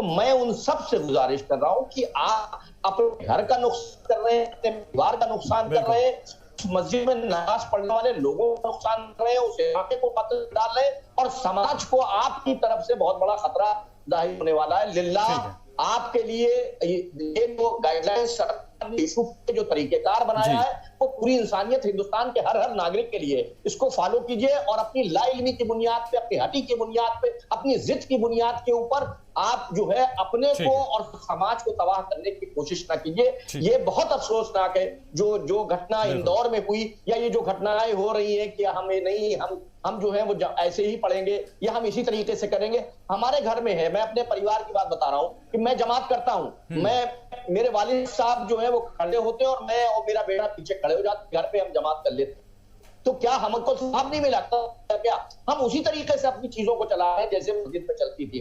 मैं उन सब से गुजारिश कर रहा हूं कि आप अपने घर का नुकसान कर रहे हैं, अपने परिवार का नुकसान कर रहे हैं, मस्जिद में नमाज पढ़ने वाले लोगों को नुकसान कर रहे हैं, उस इलाके को कत्ल डाल रहे हैं, और समाज को आपकी तरफ से बहुत बड़ा खतरा जाहिर होने वाला है। लिल्लाह आपके लिए ये जो गाइडलाइंस इशू के जो तरीकेकार बनाया है वो पूरी इंसानियत, हिंदुस्तान के हर नागरिक के लिए, इसको फॉलो कीजिए और अपनी लाइल्मी की बुनियाद पे, अपनी हटी की बुनियाद पे, अपनी जिद की बुनियाद के ऊपर आप जो है अपने को और समाज को तबाह करने की कोशिश ना कीजिए। ये बहुत अफसोसनाक है जो घटना इंदौर में हुई, या ये जो घटनाएं हो रही है कि हमें नहीं, हम जो है वो ऐसे ही पढ़ेंगे या हम इसी तरीके से करेंगे। हमारे घर में है, मैं अपने परिवार की बात बता रहा हूं कि मैं जमात करता हूं, मेरे वालिद साहब जो है वो खड़े होते और मैं और मेरा बेटा पीछे खड़े हो जाते, घर पे हम जमात कर लेते। तो क्या हमको साहब नहीं मिला क्या हम उसी तरीके से अपनी चीजों को चला रहे हैं जैसे मस्जिद में चलती थी?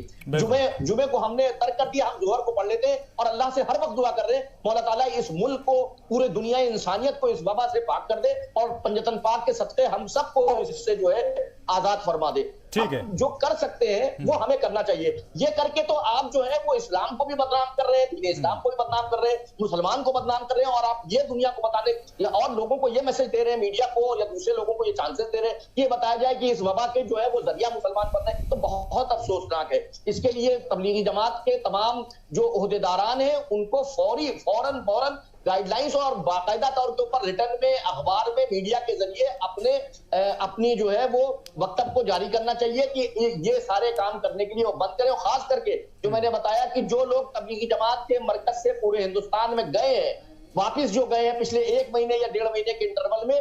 जुमे को हमने तर्क कर दिया, हम जोहर को पढ़ लेते हैं और अल्लाह से हर वक्त दुआ कर रहे हैं मौला ताला इस मुल्क को, पूरे दुनिया इंसानियत को इस वबा से पाक कर दे और पंजतन पाक के सदके हम सबको इससे जो है आजाद फरमा दे। ठीक है, जो कर सकते हैं वो हमें करना चाहिए। ये करके तो आप जो है वो इस्लाम को भी बदनाम कर रहे हैं, दीन इस्लाम को भी बदनाम कर रहे हैं, मुसलमान को बदनाम कर रहे हैं, और आप ये दुनिया को बताने और लोगों को ये मैसेज दे रहे हैं, मीडिया को या दूसरे लोगों को ये चांसेस दे रहे हैं कि ये बताया जाए कि इस वबा के जो है वो जरिया मुसलमान बन रहे हैं। तो बहुत अफसोसनाक है। इसके लिए तबलीगी जमात के तमाम जो ओहदेदारान हैं उनको फौरन गाइडलाइंस और बाकायदा तौर के ऊपर रिटर्न में, अखबार में, मीडिया के जरिए अपनी जो है वो वक्तव्य को जारी करना चाहिए कि ये सारे काम करने के लिए वो बंद करें। और खास करके जो मैंने बताया कि जो लोग तबलीगी जमात के मरकज से पूरे हिंदुस्तान में गए हैं, वापिस जो गए हैं पिछले 1 महीने या 1.5 महीने के इंटरवल में,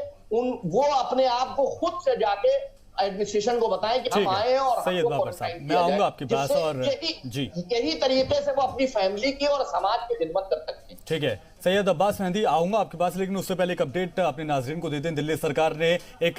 वो अपने आप को खुद से जाके एडमिनिस्ट्रेशन को बताएं कि हम आए हैं और सैयद बाबर साहब, मैं आऊंगा आपके पास और यही तरीके से वो अपनी फैमिली की और समाज की खिदमत कर सकते हैं। ठीक है, सैयद अब्बास मेहंदी आऊंगा आपके पास, लेकिन उससे पहले एक अपडेट अपने नाजरीन को देते हैं। दिल्ली सरकार ने एक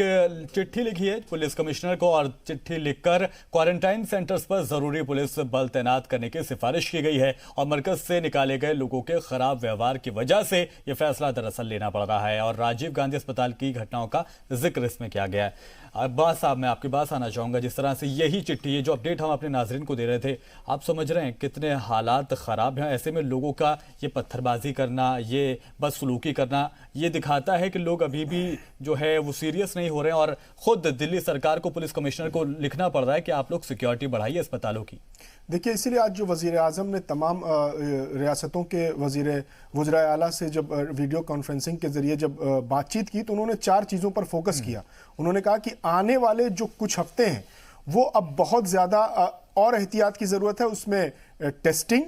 चिट्ठी लिखी है पुलिस कमिश्नर को और चिट्ठी लिखकर क्वारंटाइन सेंटर्स पर जरूरी पुलिस बल तैनात करने की सिफारिश की गई है और मरकज से निकाले गए लोगों के खराब व्यवहार की वजह से यह फैसला दरअसल लेना पड़ रहा है और राजीव गांधी अस्पताल की घटनाओं का जिक्र इसमें किया गया है। अब्बास साहब, मैं आपके पास आना चाहूंगा, जिस तरह से यही चिट्ठी, ये जो अपडेट हम अपने नाजरीन को दे रहे थे, आप समझ रहे हैं कितने हालात खराब हैं। ऐसे में लोगों का ये पत्थरबाजी करना, ये बदसलूकी करना, ये दिखाता है कि लोग अभी भी जो है वो सीरियस नहीं हो रहे हैं और खुद दिल्ली सरकार को, पुलिस कमिश्नर को लिखना पड़ रहा है कि आप लोग सिक्योरिटी बढ़ाइए अस्पतालों की। देखिए, इसीलिए आज जो वजीर आजम ने तमाम रियासतों के वज़ीर आला से जब वीडियो कॉन्फ्रेंसिंग के जरिए जब बातचीत की तो उन्होंने 4 चीज़ों पर फोकस किया। उन्होंने कहा कि आने वाले जो कुछ हफ्ते हैं वो अब बहुत ज़्यादा और एहतियात की ज़रूरत है। उसमें टेस्टिंग,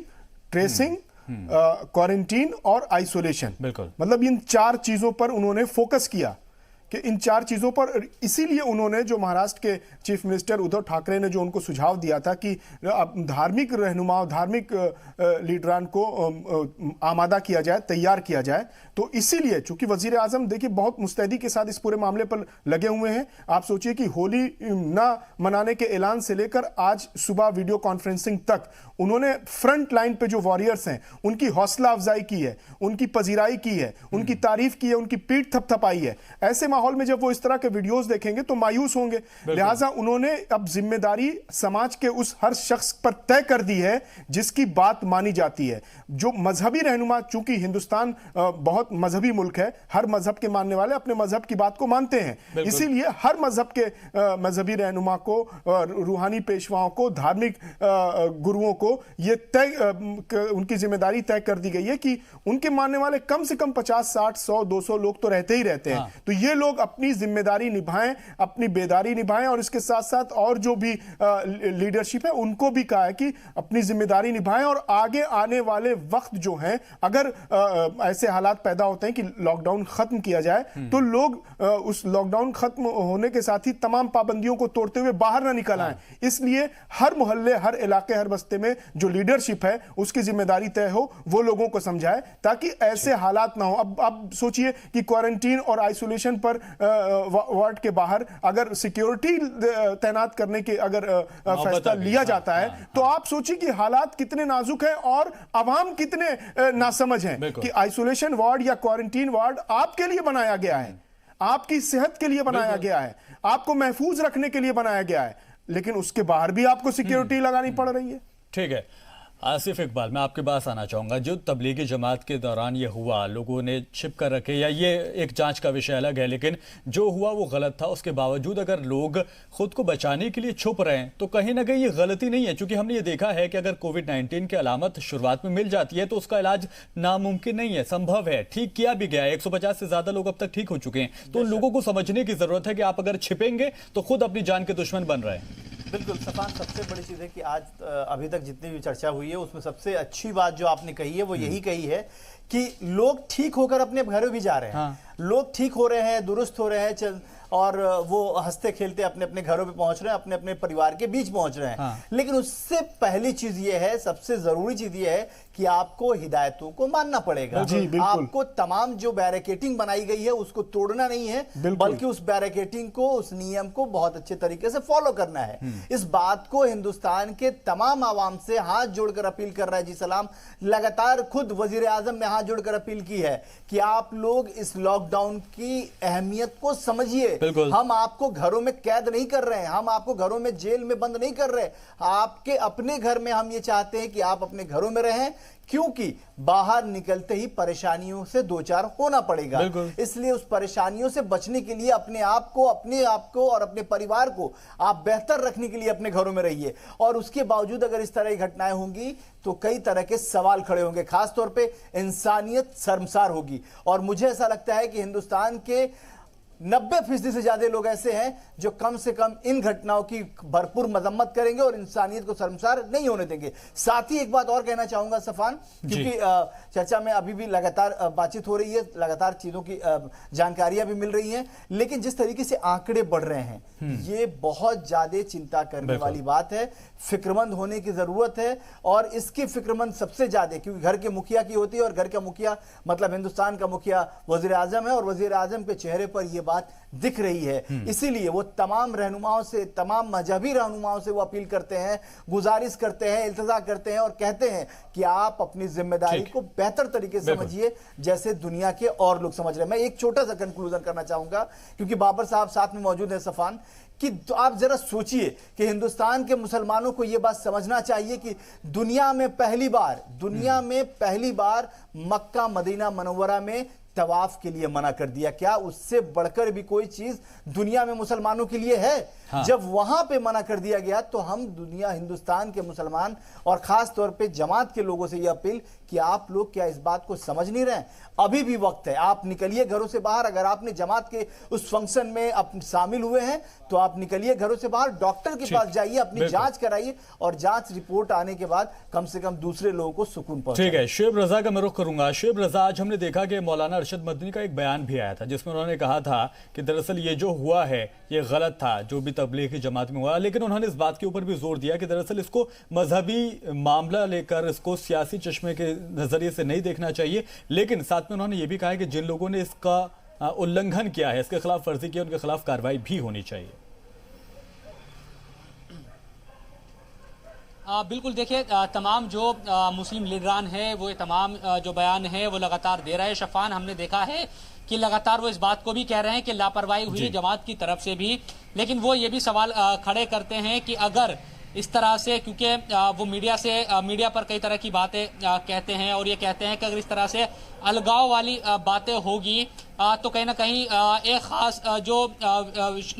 ट्रेसिंग, क्वारंटीन और आइसोलेशन, बिल्कुल, मतलब इन 4 चीज़ों पर उन्होंने फोकस किया कि इन 4 चीज़ों पर। इसीलिए उन्होंने जो महाराष्ट्र के चीफ मिनिस्टर उद्धव ठाकरे ने जो उनको सुझाव दिया था कि धार्मिक रहनुमाओं, धार्मिक लीडरान को आमादा किया जाए, तैयार किया जाए, तो इसीलिए चूंकि वजीर आजम देखिए बहुत मुस्तैदी के साथ इस पूरे मामले पर लगे हुए हैं। आप सोचिए कि होली ना मनाने के ऐलान से लेकर आज सुबह वीडियो कॉन्फ्रेंसिंग तक उन्होंने फ्रंट लाइन पे जो वॉरियर्स हैं उनकी हौसला अफजाई की है, उनकी पजीराई की है, उनकी तारीफ की है, उनकी पीठ थपथपाई है। ऐसे माहौल में जब वो इस तरह के वीडियोस देखेंगे तो मायूस होंगे। लिहाजा उन्होंने अब जिम्मेदारी समाज के उस हर शख्स पर तय कर दी है जिसकी बात मानी जाती है। जो मजहबी रहनुमा, चूंकि हिंदुस्तान बहुत मजहबी मुल्क है, हर मजहब के मानने वाले अपने मजहब की बात को मानते हैं, इसीलिए हर मजहब के मजहबी रहनुमा को, रूहानी पेशवाओं को, धार्मिक गुरुओं को ये उनकी जिम्मेदारी तय कर दी गई है कि उनके मानने वाले कम से कम 50, 60, 100, 200 लोग तो रहते ही रहते हैं। तो ये लोग अपनी जिम्मेदारी निभाएं, अपनी बेदारी निभाएं और इसके साथ साथ और जो भी लीडरशिप है उनको भी कहा है कि अपनी जिम्मेदारी निभाएं और आगे आने वाले वक्त जो है अगर ऐसे हालात पैदा होते हैं कि लॉकडाउन खत्म किया जाए तो लोग उस लॉकडाउन खत्म होने के साथ ही तमाम पाबंदियों को तोड़ते हुए बाहर ना निकल आए। इसलिए हर मोहल्ले, हर इलाके, हर बस्ते में जो लीडरशिप है उसकी जिम्मेदारी तय हो, वो लोगों को समझाए ताकि ऐसे हालात ना हो। अब सोचिए कि क्वारंटीन और आइसोलेशन पर वार्ड के बाहर अगर सिक्योरिटी तैनात करने के अगर फैसला लिया जाता है तो आप सोचिए कि हालात कितने नाजुक हैं और अवाम कितने नासमझ हैं कि आइसोलेशन वार्ड या क्वारंटीन वार्ड आपके लिए बनाया गया है, आपकी सेहत के लिए बनाया गया है, आपको महफूज रखने के लिए बनाया गया है, लेकिन उसके बाहर भी आपको सिक्योरिटी लगानी पड़ रही है। ठीक है, आसिफ इकबाल, मैं आपके पास आना चाहूंगा। जो तबलीगी जमात के दौरान ये हुआ, लोगों ने छिप कर रखे, या ये एक जांच का विषय अलग है, लेकिन जो हुआ वो गलत था। उसके बावजूद अगर लोग खुद को बचाने के लिए छुप रहे हैं तो कहीं ना कहीं ये गलती नहीं है, क्योंकि हमने ये देखा है कि अगर कोविड-19 की अलामत शुरुआत में मिल जाती है तो उसका इलाज नामुमकिन नहीं है, संभव है, ठीक किया भी गया है। 150 से ज्यादा लोग अब तक ठीक हो चुके हैं। तो लोगों को समझने की जरूरत है कि आप अगर छिपेंगे तो खुद अपनी जान के दुश्मन बन रहे हैं। बिल्कुल सफान, सबसे बड़ी चीज़ है कि आज अभी तक जितनी भी चर्चा हुई है उसमें सबसे अच्छी बात जो आपने कही है वो यही कही है कि लोग ठीक होकर अपने घरों भी जा रहे हैं। हाँ। लोग ठीक हो रहे हैं, दुरुस्त हो रहे हैं, और वो हंसते खेलते अपने अपने घरों पे पहुंच रहे हैं, अपने अपने परिवार के बीच पहुंच रहे हैं। हाँ। लेकिन उससे पहली चीज ये है, सबसे जरूरी चीज ये है कि आपको हिदायतों को मानना पड़ेगा। आपको तमाम जो बैरिकेटिंग बनाई गई है उसको तोड़ना नहीं है, बल्कि उस बैरिकेटिंग को, उस नियम को बहुत अच्छे तरीके से फॉलो करना है। इस बात को हिंदुस्तान के तमाम आवाम से हाथ जोड़कर अपील कर रहा है जी सलाम। लगातार खुद वजीर आजम ने हाथ जोड़कर अपील की है कि आप लोग इस लॉकडाउन की अहमियत को समझिए। हम आपको घरों में कैद नहीं कर रहे हैं, हम आपको घरों में जेल में बंद नहीं कर रहे। आपके अपने घर में हम ये चाहते हैं कि आप अपने घरों में रहें, क्योंकि बाहर निकलते ही परेशानियों से दो चार होना पड़ेगा। इसलिए उस परेशानियों से बचने के लिए अपने आप को और अपने परिवार को आप बेहतर रखने के लिए अपने घरों में रहिए। और उसके बावजूद अगर इस तरह की घटनाएं होंगी तो कई तरह के सवाल खड़े होंगे, खासतौर पे इंसानियत शर्मसार होगी। और मुझे ऐसा लगता है कि हिंदुस्तान के 90% से ज्यादा लोग ऐसे हैं जो कम से कम इन घटनाओं की भरपूर मजम्मत करेंगे और इंसानियत को शर्मसार नहीं होने देंगे। साथ ही एक बात और कहना चाहूंगा सफान, क्योंकि चर्चा में अभी भी लगातार बातचीत हो रही है, लगातार चीजों की जानकारियां भी मिल रही हैं, लेकिन जिस तरीके से आंकड़े बढ़ रहे हैं ये बहुत ज्यादा चिंता करने वाली बात है। फिक्रमंद होने की जरूरत है, और इसकी फिक्रमंद सबसे ज्यादा क्योंकि घर के मुखिया की होती है, और घर का मुखिया मतलब हिंदुस्तान का मुखिया वजीर आजम है, और वजीर आजम के चेहरे पर यह बात दिख रही है। इसीलिए वो तमाम रहनुमाओं से, तमाम मजहबी रहनुमाओं से वो अपील करते हैं, गुजारिश करते हैं, इल्तजा करते हैं और कहते हैं कि आप अपनी जिम्मेदारी को बेहतर तरीके से समझिए जैसे दुनिया के और लोग समझ रहे हैं। मैं एक छोटा सा कंक्लूजन करना चाहूंगा, क्योंकि बाबर साहब साथ में मौजूद है सफान, कि तो आप जरा सोचिए कि हिंदुस्तान के मुसलमानों को यह बात समझना चाहिए कि दुनिया में पहली बार मक्का मदीना मनव्वरा में तवाफ के लिए मना कर दिया। क्या उससे बढ़कर भी कोई चीज दुनिया में मुसलमानों के लिए है? हाँ। जब वहां पे मना कर दिया गया तो हम हिंदुस्तान के मुसलमान और खास तौर पे जमात के लोगों से यह अपील कि आप लोग क्या इस बात को समझ नहीं रहे? अभी भी वक्त है, आप निकलिए घरों से बाहर। अगर आपने जमात के उस फंक्शन में शामिल हुए हैं तो आप निकलिए घरों से बाहर, डॉक्टर के पास जाइए, अपनी जांच कराइए, और जांच रिपोर्ट आने के बाद कम से कम दूसरे लोगों को सुकून पहुंचाइए। ठीक है, शुएब रजा का मैं रुख करूंगा। शुएब रजा, आज हमने देखा कि मौलाना अरशद मदनी का एक बयान भी आया था जिसमें उन्होंने कहा था कि दरअसल ये जो हुआ है ये गलत था, जो भी तबलीग की जमात में हुआ, लेकिन उन्होंने इस बात के ऊपर भी जोर दिया कि दरअसल इसको मजहबी मामला लेकर, इसको सियासी चश्मे के नजरिए से नहीं देखना चाहिए। लेकिन साथ में उन्होंने ये भी कहा है कि जिन लोगों ने इसका उल्लंघन किया है, इसके खिलाफ वर्जी की, उनके खिलाफ कार्रवाई भी होनी चाहिए। बिल्कुल, देखिए तमाम जो मुस्लिम लीडरान हैं वो तमाम जो बयान है वो लगातार दे रहे हैं। शफान, हमने देखा है कि लगातार वो इस बात को भी कह रहे हैं कि लापरवाही हुई जमात की तरफ से भी, लेकिन वो ये भी सवाल खड़े करते हैं कि अगर इस तरह से, क्योंकि वो मीडिया पर कई तरह की बातें कहते हैं और ये कहते हैं कि अगर इस तरह से अलगाव वाली बातें होगी तो कहीं ना कहीं एक खास जो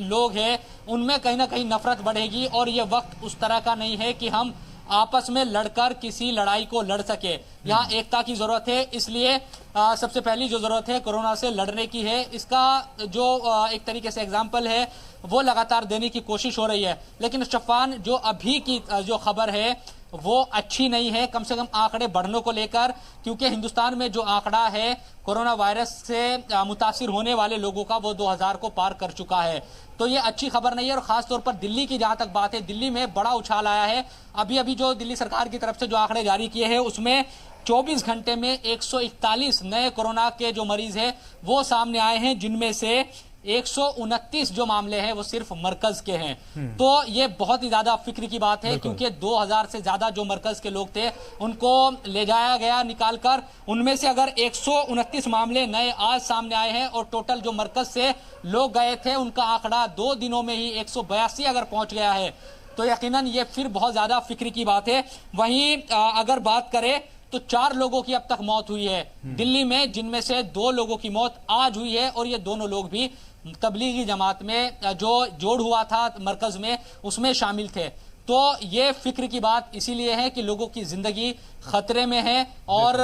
लोग हैं उनमें कहीं ना कहीं नफरत बढ़ेगी, और ये वक्त उस तरह का नहीं है कि हम आपस में लड़कर किसी लड़ाई को लड़ सके। यहाँ एकता की जरूरत है, इसलिए सबसे पहली जो जरूरत है कोरोना से लड़ने की है। इसका जो एक तरीके से एग्जाम्पल है वो लगातार देने की कोशिश हो रही है। लेकिन शफान, जो अभी की जो खबर है वो अच्छी नहीं है, कम से कम आंकड़े बढ़ने को लेकर, क्योंकि हिंदुस्तान में जो आंकड़ा है कोरोना वायरस से मुतासिर होने वाले लोगों का वो 2000 को पार कर चुका है। तो ये अच्छी खबर नहीं है। और खास तौर पर दिल्ली की जहां तक बात है, दिल्ली में बड़ा उछाल आया है। अभी जो दिल्ली सरकार की तरफ से जो आंकड़े जारी किए हैं उसमें 24 घंटे में 141 नए कोरोना के जो मरीज हैं वो सामने आए हैं, जिनमें से 129 जो मामले हैं वो सिर्फ मरकज के हैं। तो ये बहुत ही ज्यादा फिक्र की बात है, क्योंकि 2000 से ज्यादा जो मरकज के लोग थे उनको ले जाया गया निकालकर। उनमें से अगर 129 मामले नए आज सामने आए हैं और टोटल जो मरकज से लोग गए थे उनका आंकड़ा 2 दिनों में ही 182 अगर पहुंच गया है, तो यकीनन ये फिर बहुत ज्यादा फिक्र की बात है। वहीं अगर बात करें तो 4 लोगों की अब तक मौत हुई है दिल्ली में, जिनमें से 2 लोगों की मौत आज हुई है और ये दोनों लोग भी तबलीगी जमात में जो जोड़ हुआ था मरकज में उसमें शामिल थे। तो ये फिक्र की बात इसीलिए है कि लोगों की जिंदगी खतरे में है और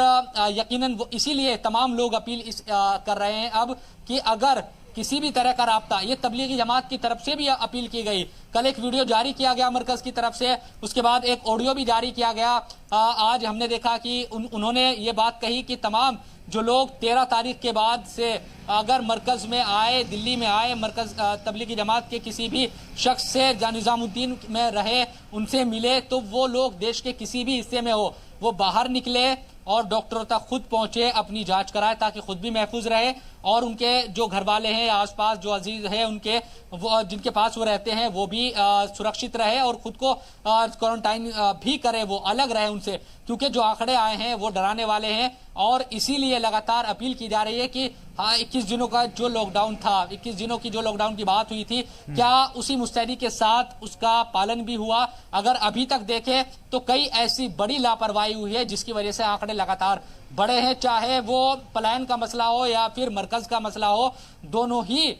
यकीनन वो इसीलिए तमाम लोग अपील कर रहे हैं अब कि अगर किसी भी तरह का राब्ता, ये तबलीगी जमात की तरफ से भी अपील की गई, कल एक वीडियो जारी किया गया मरकज की तरफ से, उसके बाद एक ऑडियो भी जारी किया गया। आज हमने देखा कि उन्होंने ये बात कही कि तमाम जो लोग 13 तारीख के बाद से अगर मरकज में आए, दिल्ली में आए, मरकज तबलीगी जमात के किसी भी शख्स से निजामुद्दीन में रहे, उनसे मिले, तो वो लोग देश के किसी भी हिस्से में हो वो बाहर निकले और डॉक्टरों तक खुद पहुंचे, अपनी जांच कराए ताकि खुद भी महफूज रहे और उनके जो घर वाले हैं, आसपास जो अजीज है उनके, वो जिनके पास वो रहते हैं वो भी सुरक्षित रहे और खुद को क्वारंटाइन भी करे, वो अलग रहे उनसे, क्योंकि जो आंकड़े आए हैं वो डराने वाले हैं। और इसीलिए लगातार अपील की जा रही है कि 21 दिनों का जो लॉकडाउन था, 21 दिनों की जो लॉकडाउन की बात हुई थी, क्या उसी मुस्तैदी के साथ उसका पालन भी हुआ? अगर अभी तक देखें तो कई ऐसी बड़ी लापरवाही हुई है जिसकी वजह से आंकड़े लगातार बढ़े हैं, चाहे वो पलायन का मसला हो या फिर मरकज का मसला हो। दोनों ही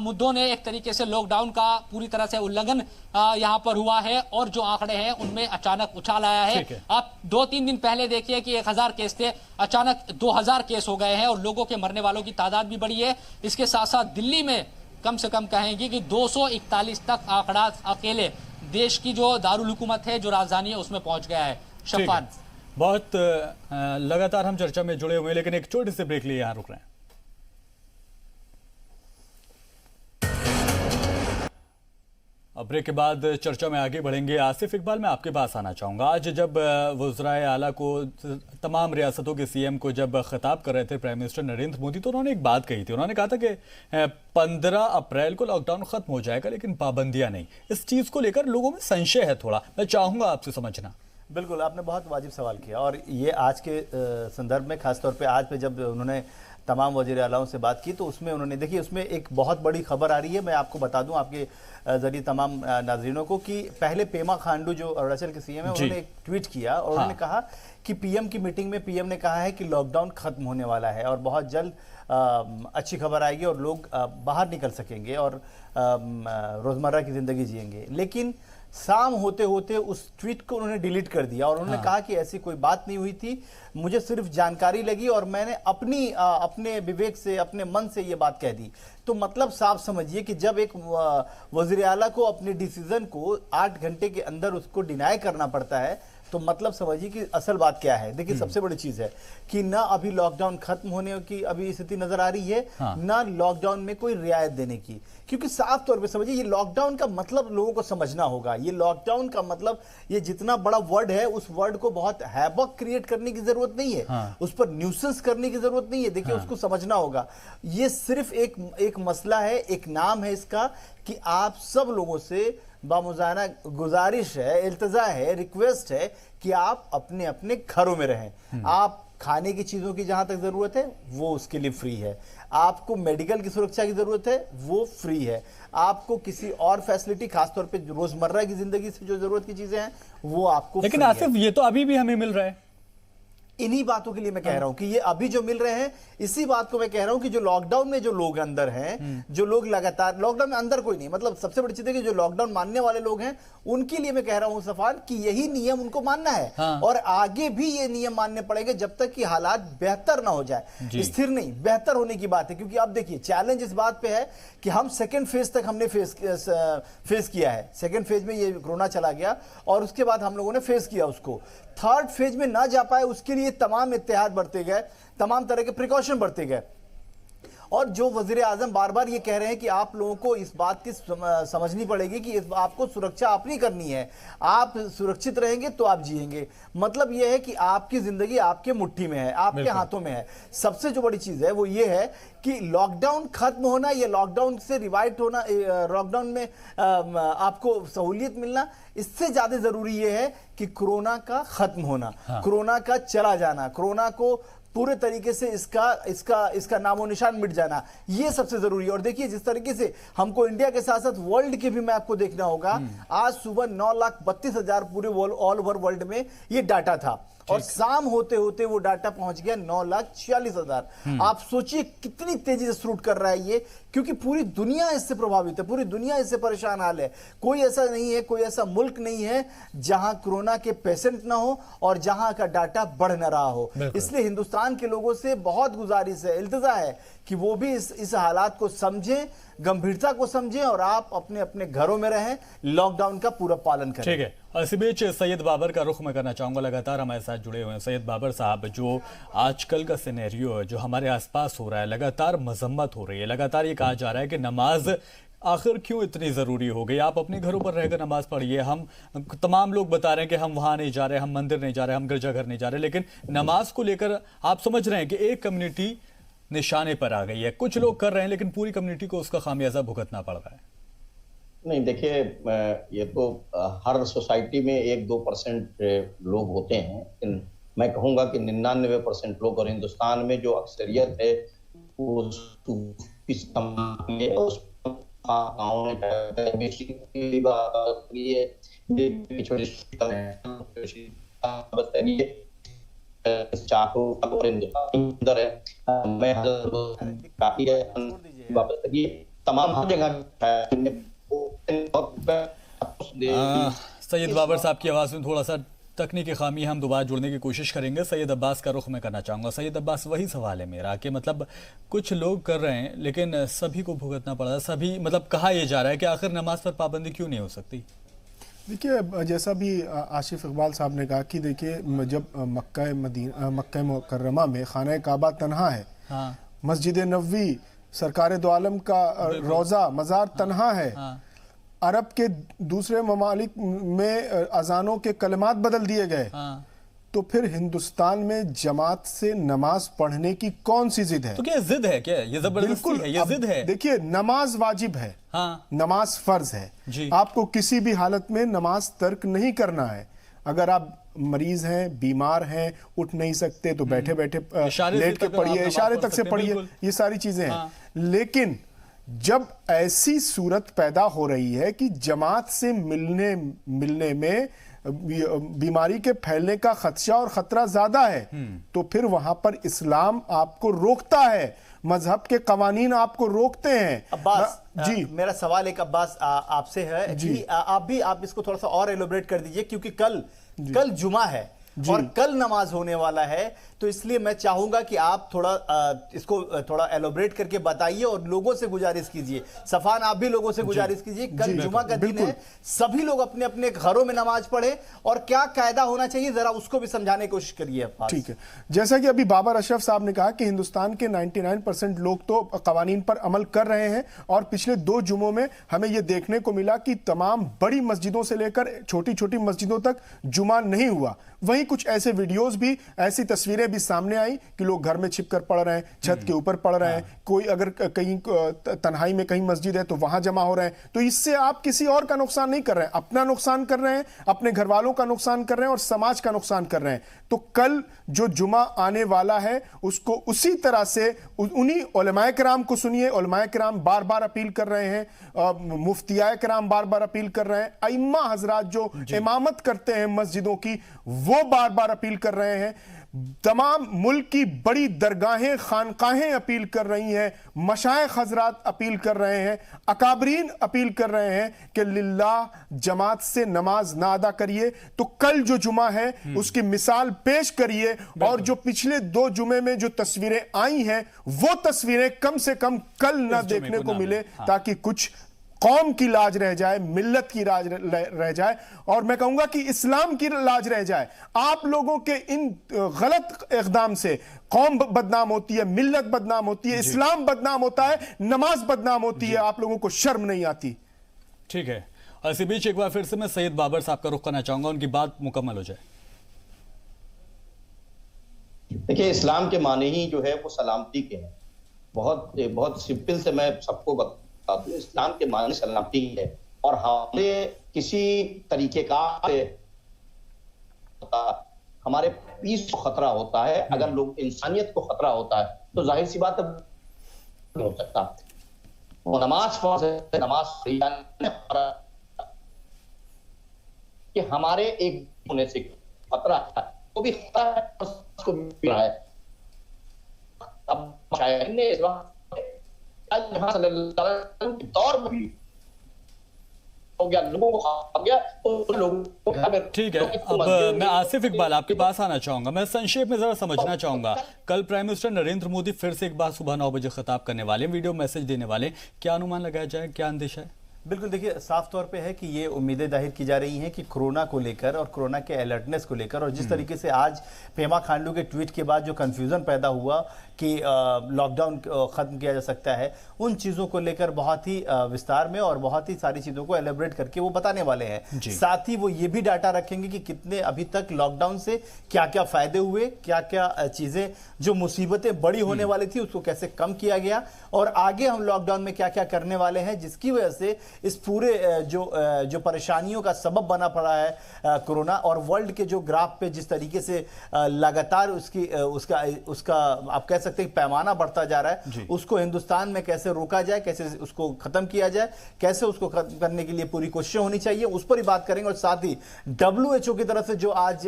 मुद्दों ने एक तरीके से लॉकडाउन का पूरी तरह से उल्लंघन यहाँ पर हुआ है और जो आंकड़े हैं उनमें अचानक उछाल आया है। आप 2-3 दिन पहले देखिए कि 1000 केस थे, अचानक 2000 केस हो गए हैं और लोगों के मरने वालों की तादाद भी बढ़ी है। इसके साथ साथ दिल्ली में कम से कम कहेंगे कि 241 तक आंकड़ा अकेले देश की जो दारुल हुकूमत है, जो राजधानी है, उसमें पहुंच गया है। शफान, बहुत लगातार हम चर्चा में जुड़े हुए हैं, लेकिन एक छोटे से ब्रेक लिए यहाँ रुक रहे हैं। अब ब्रेक के बाद चर्चा में आगे बढ़ेंगे। आसिफ इकबाल, मैं आपके पास आना चाहूंगा। आज जब वज़राए आला को, तमाम रियासतों के सीएम को जब खिताब कर रहे थे प्राइम मिनिस्टर नरेंद्र मोदी, तो उन्होंने एक बात कही थी। उन्होंने कहा था कि 15 अप्रैल को लॉकडाउन खत्म हो जाएगा लेकिन पाबंदियां नहीं। इस चीज को लेकर लोगों में संशय है थोड़ा, मैं चाहूंगा आपसे समझना। बिल्कुल, आपने बहुत वाजिब सवाल किया और ये आज के संदर्भ में, खासतौर पे आज पे जब उन्होंने तमाम वज़ीर आलाओं से बात की तो उसमें उन्होंने, देखिए उसमें एक बहुत बड़ी खबर आ रही है। मैं आपको बता दूं आपके जरिए तमाम नाजरीनों को कि पहले पेमा खांडू जो अरुणाचल के सीएम है, उन्होंने एक ट्वीट किया और उन्होंने कहा कि पीएम की मीटिंग में पीएम ने कहा है कि लॉकडाउन खत्म होने वाला है और बहुत जल्द अच्छी खबर आएगी और लोग बाहर निकल सकेंगे और रोजमर्रा की जिंदगी जिएंगे। लेकिन शाम होते होते उस ट्वीट को उन्होंने डिलीट कर दिया और उन्होंने कहा कि ऐसी कोई बात नहीं हुई थी, मुझे सिर्फ जानकारी लगी और मैंने अपने विवेक से, अपने मन से ये बात कह दी। तो मतलब साफ समझिए कि जब एक वज़ीर आला को अपने डिसीजन को 8 घंटे के अंदर उसको डिनाई करना पड़ता है, तो मतलब समझिए कि असल बात क्या है। देखिए सबसे बड़ी चीज है कि ना अभी लॉकडाउन खत्म होने की अभी स्थिति नजर आ रही है, ना लॉकडाउन में कोई रियायत देने की, क्योंकि साफ तौर पे समझिए ये लॉकडाउन का मतलब लोगों को समझना होगा। ये लॉकडाउन का मतलब, ये जितना बड़ा वर्ड है उस वर्ड को बहुत हैवक क्रिएट करने की जरूरत नहीं है, उस पर न्यूसेंस करने की जरूरत नहीं है। देखिए उसको समझना होगा, ये सिर्फ एक मसला है, एक नाम है इसका कि आप सब लोगों से बामुजाना गुजारिश है, इल्तजा है, रिक्वेस्ट है कि आप अपने अपने घरों में रहें। आप खाने की चीजों की जहां तक जरूरत है वो उसके लिए फ्री है, आपको मेडिकल की सुरक्षा की जरूरत है वो फ्री है, आपको किसी और फैसिलिटी खासतौर पे रोजमर्रा की जिंदगी से जो जरूरत की चीजें हैं वो आपको, लेकिन आसिफ ये तो अभी भी हमें मिल रहा है। इन्हीं बातों के लिए मैं कह रहा हूं कि ये अभी जो मिल रहे हैं, इसी बात को मैं कह रहा हूं कि जो लॉकडाउन में जो लोग अंदर हैं, जो लोग लगातार लॉकडाउन में अंदर कोई नहीं, मतलब सबसे बड़ी चीज है कि जो लॉकडाउन मानने वाले लोग हैं उनके लिए मैं कह रहा हूं सफान कि यही नियम उनको मानना है और आगे भी ये नियम मानने पड़ेंगे जब तक कि हालात बेहतर ना हो जाए। स्थिर नहीं, बेहतर होने की बात है, क्योंकि अब देखिए चैलेंज इस बात पे है कि हम सेकेंड फेज तक हमने फेस किया है। सेकेंड फेज में ये कोरोना चला गया और उसके बाद हम लोगों ने फेस किया उसको। थर्ड फेज में ना जा पाए उसके लिए तमाम एहतियात बरते गए, तमाम तरह के प्रिकॉशन बरते गए। और जो वजीर आजम बार बार ये कह रहे हैं कि आप लोगों को इस बात की समझनी पड़ेगी कि आपको सुरक्षा अपनी करनी है, आप सुरक्षित रहेंगे तो आप जिएंगे। मतलब ये है कि आपकी जिंदगी आपके मुट्ठी में है, आपके हाथों में है। सबसे जो बड़ी चीज है वो ये है कि लॉकडाउन खत्म होना या लॉकडाउन से रिवाइट होना, लॉकडाउन में आपको सहूलियत मिलना, इससे ज्यादा जरूरी ये है कि कोरोना का खत्म होना, कोरोना का चला जाना, कोरोना को पूरे तरीके से इसका नामो निशान मिट जाना, ये सबसे जरूरी है। और देखिए जिस तरीके से हमको इंडिया के साथ साथ वर्ल्ड के भी मैं आपको देखना होगा, आज सुबह 9,32,000 पूरे ऑल ओवर वर्ल्ड में ये डाटा था और शाम होते होते वो डाटा पहुंच गया 9,46,000। आप सोचिए कितनी तेजी से शूट कर रहा है ये, क्योंकि पूरी दुनिया इससे प्रभावित है, पूरी दुनिया इससे परेशान हाल है। कोई ऐसा नहीं है, कोई ऐसा मुल्क नहीं है जहां कोरोना के पेशेंट ना हो और जहां का डाटा बढ़ ना रहा हो। इसलिए हिंदुस्तान के लोगों से बहुत गुजारिश है, इल्तिजा है कि वो भी इस हालात को समझें, गंभीरता को समझें और आप अपने अपने घरों में रहें, लॉकडाउन का पूरा पालन करें। ठीक है। इसी बीच सैयद बाबर का रुख मैं करना चाहूंगा, लगातार हमारे साथ जुड़े हुए हैं। सैयद बाबर साहब, जो आजकल का सिनेरियो है, जो हमारे आसपास हो रहा है, लगातार मजम्मत हो रही है, लगातार ये कहा जा रहा है कि नमाज आखिर क्यों इतनी जरूरी हो गई? आप अपने घरों पर रहकर नमाज पढ़िए। हम तमाम लोग बता रहे हैं कि हम वहां नहीं जा रहे, हम मंदिर नहीं जा रहे, हम गिरजाघर नहीं जा रहे, लेकिन नमाज को लेकर आप समझ रहे हैं कि एक कम्युनिटी निशाने पर आ गई है। कुछ लोग कर रहे हैं लेकिन पूरी कम्युनिटी को उसका खामियाजा भुगतना पड़ रहा है। नहीं, देखिए, ये तो हर सोसाइटी में 1-2% लोग होते हैं, लेकिन मैं कहूंगा कि 99% लोग, और हिंदुस्तान में जो अक्सरियत है वो तमाम जगह। सैयद बाबर साहब की आवाज में थोड़ा सा तकनीकी खामी, हम दोबारा जुड़ने की कोशिश करेंगे। सैयद अब्बास का रुख मैं करना चाहूंगा। सैयद अब्बास, वही सवाल है मेरा कि मतलब कुछ लोग कर रहे हैं लेकिन सभी को भुगतना पड़ रहा है, सभी, मतलब कहा यह जा रहा है कि आखिर नमाज पर पाबंदी क्यों नहीं हो सकती? देखिए, जैसा भी आसिफ इकबाल साहब ने कहा कि देखिए, जब मक्का मुकर्रमा में खाना काबा तन्हा है, हाँ। मस्जिद नबवी सरकार दो आलम का रोज़ा मज़ार तन्हा है, हाँ। अरब के दूसरे ममालिक में अजानों के कलमात बदल दिए गए, हाँ। तो फिर हिंदुस्तान में जमात से नमाज पढ़ने की कौन सी जिद है? तो क्या जिद है? क्या ये जबरदस्ती है? ये जिद है? देखिए, नमाज वाजिब है, हाँ। नमाज फर्ज है जी। आपको किसी भी हालत में नमाज तर्क नहीं करना है। अगर आप मरीज हैं, बीमार हैं, उठ नहीं सकते तो बैठे बैठे लेट के पढ़िए, इशारे तक से पढ़िए, ये सारी चीजें हैं। हाँ। लेकिन जब ऐसी सूरत पैदा हो रही है कि जमात से मिलने में बीमारी के फैलने का खदशा और खतरा ज्यादा है, तो फिर वहां पर इस्लाम आपको रोकता है, मजहब के कवानीन आपको रोकते हैं। अब्बास जी, मेरा सवाल एक अब्बास आपसे है जी, आप इसको थोड़ा सा और एलोबरेट कर दीजिए, क्योंकि कल जुमा है और कल नमाज होने वाला है, तो इसलिए मैं चाहूंगा कि आप इसको थोड़ा एलोबरेट करके बताइए और लोगों से गुजारिश कीजिए। सफान, आप भी लोगों से गुजारिश कीजिए, कल जुमा का दिन है, सभी लोग अपने अपने घरों में नमाज पढ़े और क्या कायदा होना चाहिए जरा उसको भी समझाने की कोशिश करिए। ठीक है, जैसा कि अभी बाबर अशरफ साहब ने कहा कि हिंदुस्तान के 99% लोग तो कवानीन पर अमल कर रहे हैं, और पिछले 2 जुमों में हमें यह देखने को मिला कि तमाम बड़ी मस्जिदों से लेकर छोटी छोटी मस्जिदों तक जुमा नहीं हुआ। वहीं कुछ ऐसे वीडियोस भी, ऐसी तस्वीरें भी सामने आई कि लोग घर में छिपकर पढ़ रहे हैं, छत के ऊपर पढ़ रहे हैं, कोई अगर कहीं तन्हाई में कहीं मस्जिद है तो वहां जमा हो रहे हैं। तो इससे आप किसी और का नुकसान नहीं कर रहे हैं, अपना नुकसान कर रहे हैं, अपने घर वालों का नुकसान कर रहे हैं और समाज का नुकसान कर रहे हैं। तो कल जो जुमा आने वाला है उसको उसी तरह से उन्हीं उलमाए किराम को सुनिए। उलमाए किराम बार बार अपील कर रहे हैं, मुफ्तियाए किराम बार बार अपील कर रहे हैं, अइम्मा हजरात जो इमामत करते हैं मस्जिदों की, वो बार बार अपील कर रहे हैं, तमाम मुल्क की बड़ी दरगाहें, खानकाहें अपील कर रही हैं, मशाइख हजरात अपील कर रहे हैं, अकाबरीन अपील कर रहे हैं कि लिल्लाह जमात से नमाज ना अदा करिए। तो कल जो जुमा है उसकी मिसाल पेश करिए, और जो पिछले 2 जुमे में जो तस्वीरें आई हैं वो तस्वीरें कम से कम कल ना देखने को मिले, ताकि कुछ कौम की लाज रह जाए, मिल्लत की लाज रह जाए, और मैं कहूंगा कि इस्लाम की लाज रह जाए। आप लोगों के इन गलत इक़दाम से कौम बदनाम होती है, मिल्लत बदनाम होती है, इस्लाम बदनाम होता है, नमाज बदनाम होती है, आप लोगों को शर्म नहीं आती। ठीक है, और इसी बीच एक बार फिर से मैं सैयद बाबर साहब का रुख करना चाहूंगा, उनकी बात मुकम्मल हो जाए। देखिए, इस्लाम के माने ही जो है वो सलामती के हैं। बहुत सिंपल से मैं सबको बता, इस्लाम के माने सलामती है, और हमें किसी तरीके का हमारे हमारे पीस को खतरा होता है, अगर लोग इंसानियत को खतरा होता है, तो जाहिर सी बात नहीं हो सकता। वो नमाज कि हमारे एक होने से खतरा है, वो भी खतरा है, उसको भी रहा है। अब शायद ने इस दौर में भी हो गया, लोगों को खा गया, तो लोगों को। ठीक है, अब मैं आसिफ इकबाल आपके पास आना चाहूंगा। मैं संक्षेप में जरा समझना चाहूंगा, कल प्राइम मिनिस्टर नरेंद्र मोदी फिर से एक बार सुबह 9 बजे खिताब करने वाले, वीडियो मैसेज देने वाले, क्या अनुमान लगाया जाए, क्या अंदेशा है? बिल्कुल, देखिए साफ तौर पे है कि ये उम्मीदें जाहिर की जा रही हैं कि कोरोना को लेकर और कोरोना के अलर्टनेस को लेकर, और जिस तरीके से आज पेमा खांडू के ट्वीट के बाद जो कंफ्यूजन पैदा हुआ कि लॉकडाउन खत्म किया जा सकता है, उन चीज़ों को लेकर बहुत ही विस्तार में और बहुत ही सारी चीज़ों को एलेबरेट करके वो बताने वाले हैं। साथ ही वो ये भी डाटा रखेंगे कि कितने अभी तक लॉकडाउन से क्या क्या फायदे हुए, क्या क्या चीज़ें जो मुसीबतें बड़ी होने वाली थी उसको कैसे कम किया गया, और आगे हम लॉकडाउन में क्या क्या करने वाले हैं, जिसकी वजह से इस पूरे जो परेशानियों का सबब बना पड़ा है कोरोना, और वर्ल्ड के जो ग्राफ पे जिस तरीके से लगातार उसका आप कह सकते हैं पैमाना बढ़ता जा रहा है, उसको हिंदुस्तान में कैसे रोका जाए, कैसे उसको खत्म किया जाए, कैसे उसको खत्म करने के लिए पूरी कोशिशें होनी चाहिए, उस पर ही बात करेंगे। और साथ ही WHO की तरफ से जो आज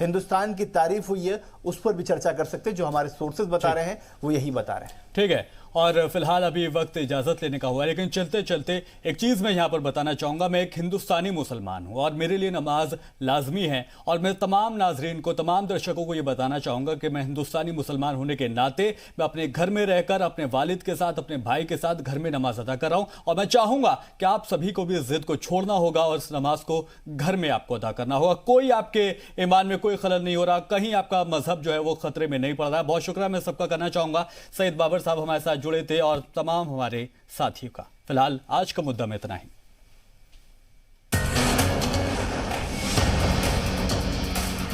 हिंदुस्तान की तारीफ हुई है उस पर भी चर्चा कर सकते हैं, जो हमारे सोर्सेज बता रहे हैं वो यही बता रहे हैं। ठीक है, और फिलहाल अभी वक्त इजाजत लेने का हुआ है, लेकिन चलते चलते एक चीज मैं यहां पर बताना चाहूंगा। मैं एक हिंदुस्तानी मुसलमान हूं और मेरे लिए नमाज लाजमी है, और मैं तमाम नाजरीन को, तमाम दर्शकों को यह बताना चाहूंगा कि मैं हिंदुस्तानी मुसलमान होने के नाते मैं अपने घर में रहकर अपने वालिद के साथ, अपने भाई के साथ घर में नमाज अदा कर रहा हूं, और मैं चाहूंगा कि आप सभी को भी इस जिद को छोड़ना होगा और इस नमाज को घर में आपको अदा करना होगा। कोई आपके ईमान में कोई खलल नहीं हो रहा, कहीं आपका मजहब जो है वो खतरे में नहीं पड़ रहा है। बहुत शुक्रिया मैं सबका करना चाहूंगा। सईद बाबर साहब हमारे साथ जुड़े थे और तमाम हमारे साथियों का। फिलहाल आज का मुद्दा में इतना ही।